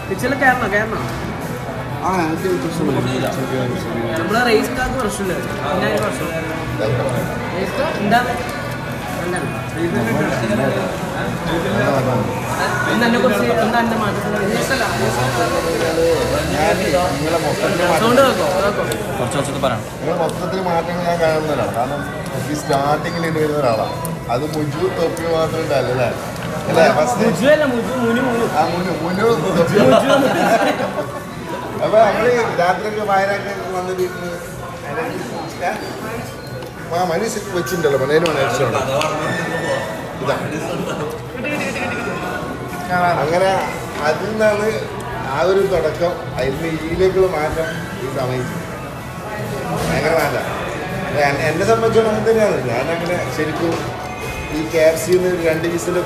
പിക്ചറിൽ കയറണോ ആ എനിക്ക് നമ്മളെ റേസ് കാർക്ക് പ്രശ്നമില്ല പിന്നെ അതിന് പ്രശ്നമില്ല റേസ് കാർ എന്താണ് എന്നെ കുറിച്ച് എന്താ എൻ്റെ മാറ്റത്തിലുള്ള സൗണ്ട് കുറച്ച് പറയാം. നിങ്ങൾ മൊത്തത്തിൽ മാറ്റങ്ങൾ ഞാൻ കാണുന്ന ഒരാളാണ്. കാരണം ഈ സ്റ്റാർട്ടിങ്ങിൽ വരുന്ന ഒരാളാണ്. അത് മുജു തൊപ്പി മാത്രം ഉണ്ടല്ലേ അല്ലേ? അപ്പൊ നമ്മള് രാത്രിയൊക്കെ വയനാട്ടിൽ വന്നിട്ട് മനസ്സിൽ വെച്ചിട്ടുണ്ടല്ലോ മനേലും മനസ്സിലുണ്ട് ഇതാ അങ്ങനെ അതിൽ നിന്നാണ് ആ ഒരു തുടക്കം. അതിന് ഇതിലേക്കുള്ള മാറ്റം ഈ സമയത്ത് ഭയങ്കര മാറ്റം. എന്നെ സംബന്ധിച്ചോളം തന്നെയാണ്. ഞാനങ്ങനെ ശരിക്കും ഈ KFC 2 പീസിൽ